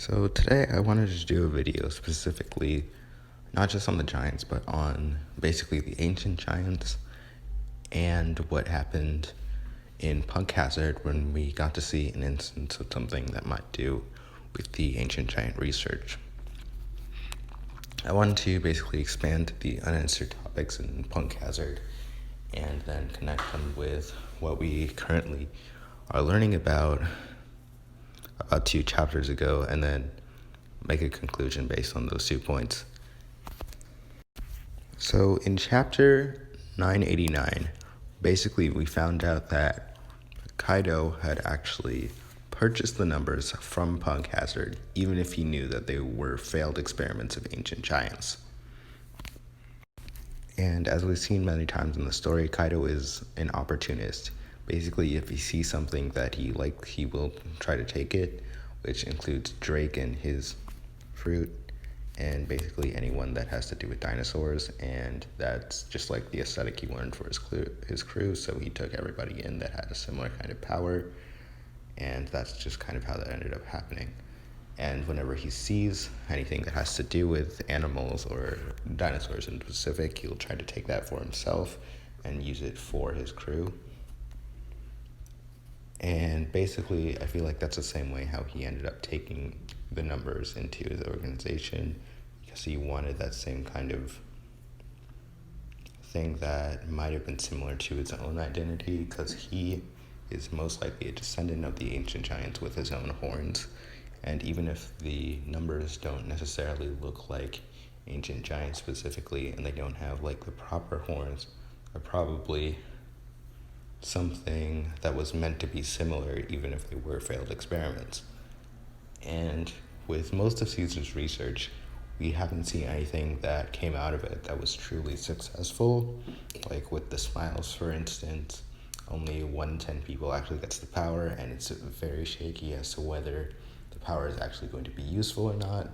So today I wanted to do a video specifically, not just on the giants, but on basically the ancient giants and what happened in Punk Hazard when we got to see an instance of something that might do with the ancient giant research. I wanted to basically expand the unanswered topics in Punk Hazard and then connect them with what we currently are learning about 2 chapters ago, and then make a conclusion based on those 2 points. So in chapter 989, basically we found out that Kaido had actually purchased the numbers from Punk Hazard, even if he knew that they were failed experiments of ancient giants. And as we've seen many times in the story, Kaido is an opportunist. Basically, if he sees something that he likes, he will try to take it, which includes Drake and his fruit, and basically anyone that has to do with dinosaurs. And that's just like the aesthetic he wanted for his crew, so he took everybody in that had a similar kind of power, and that's just kind of how that ended up happening. And whenever he sees anything that has to do with animals or dinosaurs in specific, he'll try to take that for himself and use it for his crew. And basically, I feel like that's the same way how he ended up taking the numbers into his organization, because he wanted that same kind of thing that might have been similar to his own identity, because he is most likely a descendant of the ancient giants with his own horns. And even if the numbers don't necessarily look like ancient giants specifically, and they don't have like the proper horns, they're probably something that was meant to be similar, even if they were failed experiments. And with most of Caesar's research, we haven't seen anything that came out of it that was truly successful. Like with the smiles, for instance, only 1 in 10 people actually gets the power, and it's very shaky as to whether the power is actually going to be useful or not.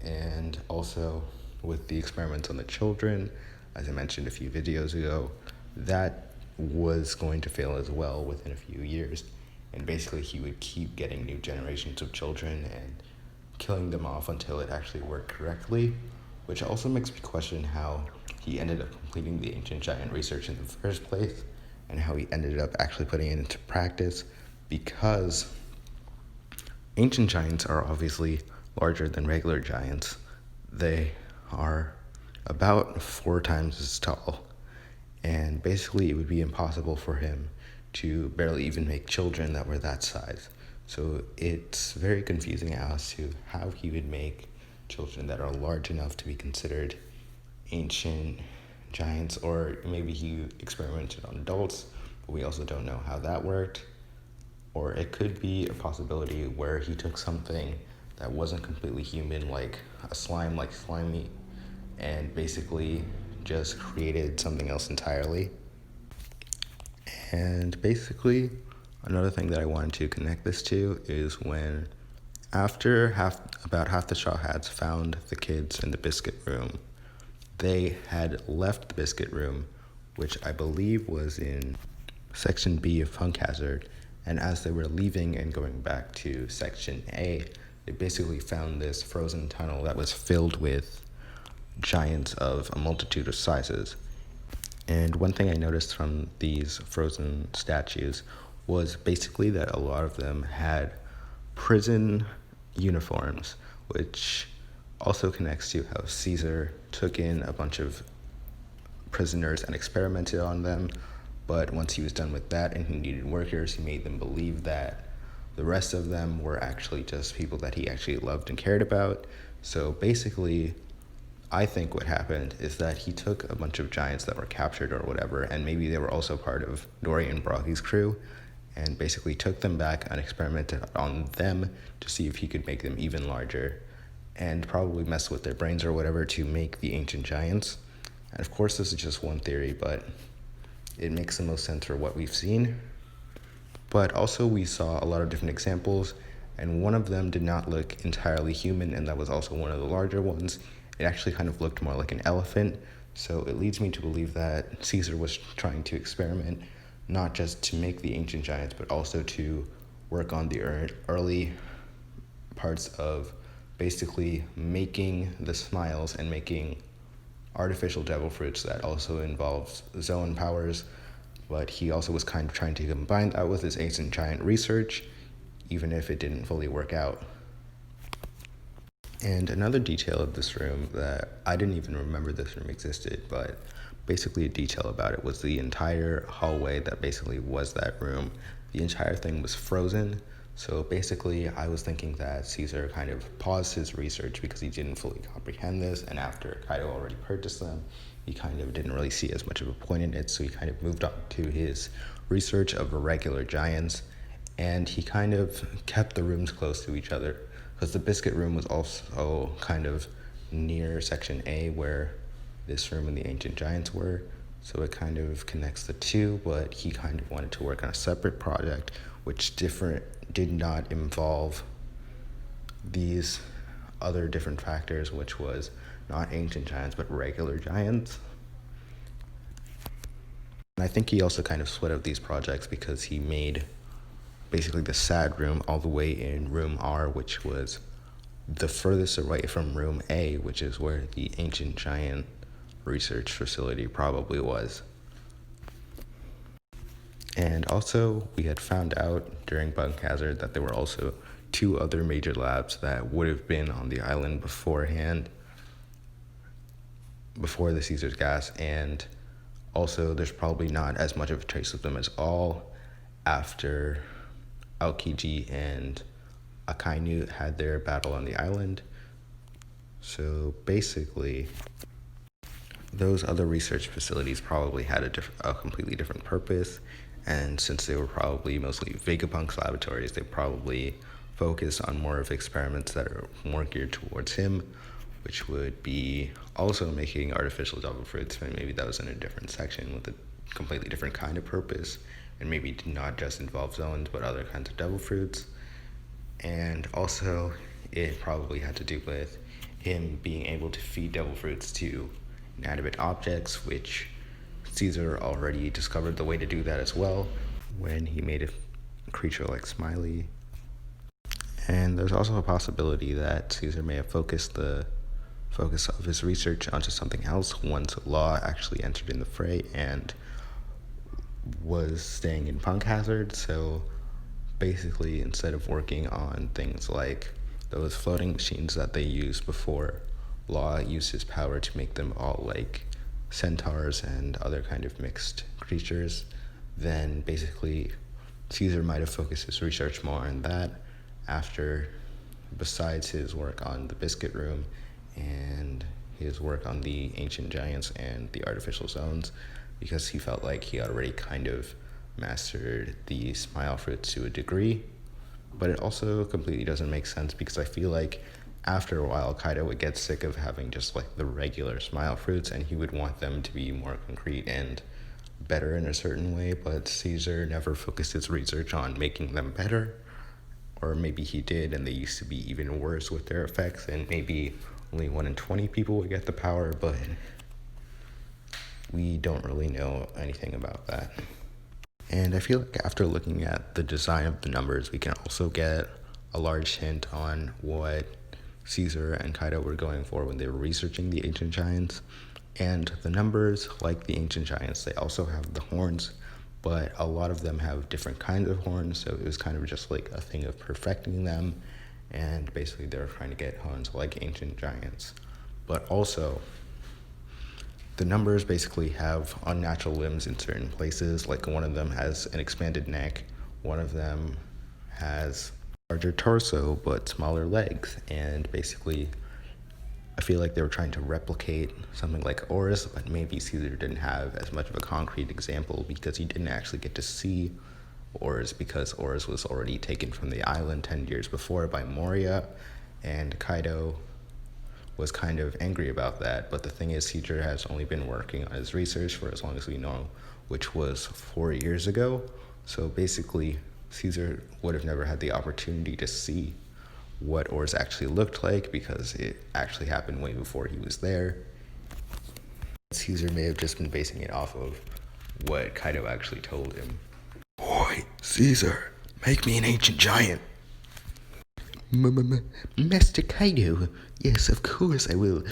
And also with the experiments on the children, as I mentioned a few videos ago, that was going to fail as well within a few years. And basically he would keep getting new generations of children and killing them off until it actually worked correctly, which also makes me question how he ended up completing the ancient giant research in the first place, and how he ended up actually putting it into practice, because ancient giants are obviously larger than regular giants. They are about 4 times as tall, and basically it would be impossible for him to barely even make children that were that size. So it's very confusing as to how he would make children that are large enough to be considered ancient giants, or maybe he experimented on adults, but we also don't know how that worked. Or it could be a possibility where he took something that wasn't completely human, like a slime, like slimy, and basically just created something else entirely. And basically, another thing that I wanted to connect this to is when, after about half the Straw Hats found the kids in the biscuit room, they had left the biscuit room, which I believe was in Section B of Punk Hazard, and as they were leaving and going back to Section A, they basically found this frozen tunnel that was filled with giants of a multitude of sizes. And one thing I noticed from these frozen statues was basically that a lot of them had prison uniforms, which also connects to how Caesar took in a bunch of prisoners and experimented on them. But once he was done with that and he needed workers, he made them believe that the rest of them were actually just people that he actually loved and cared about. So basically, I think what happened is that he took a bunch of giants that were captured or whatever, and maybe they were also part of Dory and Broggy's crew, and basically took them back and experimented on them to see if he could make them even larger, and probably mess with their brains or whatever to make the ancient giants. And of course, this is just one theory, but it makes the most sense for what we've seen. But also we saw a lot of different examples, and one of them did not look entirely human, and that was also one of the larger ones. It actually kind of looked more like an elephant, so it leads me to believe that Caesar was trying to experiment not just to make the ancient giants, but also to work on the early parts of basically making the smiles and making artificial devil fruits that also involves Zoan powers, but he also was kind of trying to combine that with his ancient giant research, even if it didn't fully work out. And another detail of this room that I didn't even remember this room existed, but basically a detail about it was the entire hallway that basically was that room. The entire thing was frozen. So basically I was thinking that Caesar kind of paused his research because he didn't fully comprehend this, and after Kaido already purchased them, he kind of didn't really see as much of a point in it, so he kind of moved on to his research of irregular giants, and he kind of kept the rooms close to each other because the biscuit room was also kind of near section A where this room and the ancient giants were, so it kind of connects the two, but he kind of wanted to work on a separate project which did not involve these other different factors, which was not ancient giants but regular giants. And I think he also kind of split up these projects because he made basically the sad room all the way in room R, which was the furthest away from room A, which is where the ancient giant research facility probably was. And also, we had found out during Bunk Hazard that there were also 2 other major labs that would have been on the island beforehand, before the Caesar's gas, and also there's probably not as much of a trace of them as all after Aokiji and Akainu had their battle on the island. So basically, those other research facilities probably had a completely different purpose, and since they were probably mostly Vegapunk's laboratories, they probably focused on more of experiments that are more geared towards him, which would be also making artificial devil fruits, and maybe that was in a different section with a completely different kind of purpose, and maybe did not just involve zones, but other kinds of devil fruits. And also, it probably had to do with him being able to feed devil fruits to inanimate objects, which Caesar already discovered the way to do that as well when he made a creature like Smiley. And there's also a possibility that Caesar may have focused the focus of his research onto something else once Law actually entered in the fray and was staying in Punk Hazard. So basically, instead of working on things like those floating machines that they used before Law used his power to make them all like centaurs and other kind of mixed creatures, then basically Caesar might have focused his research more on that after, besides his work on the biscuit room and his work on the ancient giants and the artificial zones, because he felt like he already kind of mastered the smile fruits to a degree. But it also completely doesn't make sense because I feel like after a while Kaido would get sick of having just like the regular smile fruits, and he would want them to be more concrete and better in a certain way, but Caesar never focused his research on making them better. Or maybe he did and they used to be even worse with their effects, and maybe only 1 in 20 people would get the power, but we don't really know anything about that. And I feel like after looking at the design of the numbers, we can also get a large hint on what Caesar and Kaido were going for when they were researching the ancient giants. And the numbers, like the ancient giants, they also have the horns, but a lot of them have different kinds of horns, so it was kind of just like a thing of perfecting them, and basically they were trying to get horns like ancient giants. But also, the numbers basically have unnatural limbs in certain places, like one of them has an expanded neck, one of them has larger torso but smaller legs, and basically I feel like they were trying to replicate something like Aorus, but maybe Caesar didn't have as much of a concrete example because he didn't actually get to see Aorus, because Aorus was already taken from the island 10 years before by Moria, and Kaido was kind of angry about that. But the thing is, Caesar has only been working on his research for as long as we know, which was 4 years ago. So basically, Caesar would have never had the opportunity to see what Aorus actually looked like because it actually happened way before he was there. Caesar may have just been basing it off of what Kaido actually told him. "Boy, Caesar, make me an ancient giant." Master Kaido. Yes, of course I will.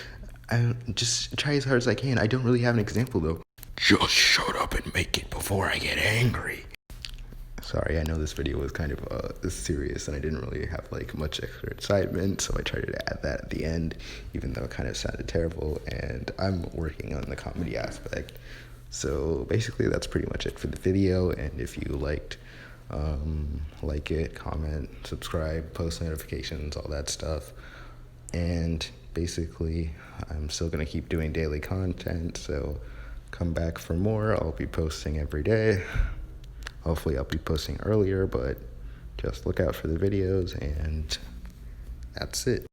I'll just try as hard as I can. I don't really have an example though. Just shut up and make it before I get angry. Sorry, I know this video was kind of serious and I didn't really have like much extra excitement, so I tried to add that at the end, even though it kind of sounded terrible, and I'm working on the comedy aspect. So basically that's pretty much it for the video, and if you liked, like it, comment, subscribe, post notifications, all that stuff. And basically I'm still going to keep doing daily content, so come back for more. I'll be posting every day. Hopefully I'll be posting earlier, but just look out for the videos, and that's it.